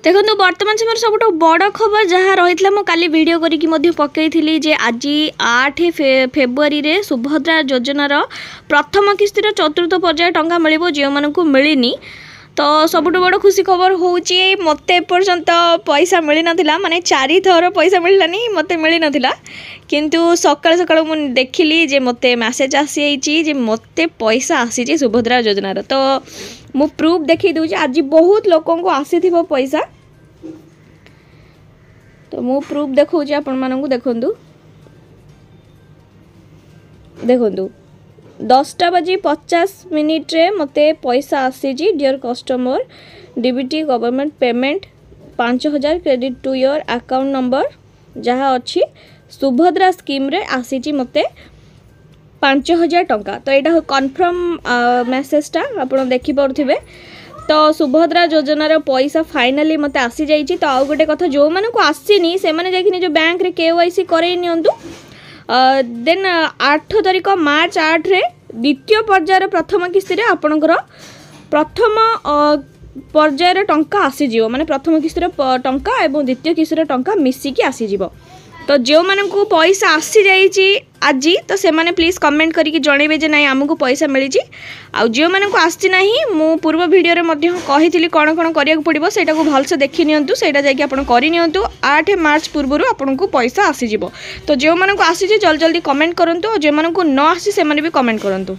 देखो बर्तमान समय सब बड़ खबर जहाँ रही है काली वीडियो करके पकई जे आज 8 फेब्रुआरी सुभद्रा योजनार प्रथम किस्तिर चतुर्थ पर्याय टंका मिल जो मानू मिलनी तो सबुठ बड़ खुशी खबर हूँ मत एपर्यंत पैसा मिल ना माने 4 थर पैसा मिललानी मत मिल ना किंतु सकाल सकाल मुझे देखिली जे मत मेसेज आसी जे मत पैसा आसी सुभद्रा योजनार तो मु प्रूफ देखी दूँ आज बहुत लोकों को आसी पैसा तो मु प्रूफ देखा आपण मानू देखु देखु 10:50 रे मते पैसा आसी dear customer DBT government payment 5000 credit to your account number जहाँ अच्छी सुभद्रा स्कीम रे आसी मते 5000 टंका तो यहाँ कन्फर्म मेसेजटा आप देखी पारे तो सुभद्रा योजनार पैसा फाइनाली मते आसी जाइए तो आउ गोटे कथा जो मानक आसीनी से माने जाकि जो बैंक रे केवाईसी करई नियंतु देन 8 तारिख मार्च 8 रे द्वितीय पर्यायर प्रथम किस्ती रे आपणकर प्रथम पर्यायर टंका आसीजिवो माने प्रथम किस्ती टंका एवं द्वितीय किस्ती टंका मिसिकी आसीजिवो तो जो मानक पैसा आसी जाइए आज तो से माने प्लीज कमेंट करके जनइबे जे नाई आमको पैसा मिली आ जो मानक आसी ना मु पूर्व वीडियो रे मध्य कही कौन कौन करिया पड़ो सेटा को भलसे देखि नियंतु सेटा जाकि आपण करि नियंतु 8 मार्च पूर्व आपको पैसा आसीजिवो तो जो मानक आसी जल्दी जल्दी कमेंट करंतु जो मानक न आसी से माने भी कमेंट करंतु।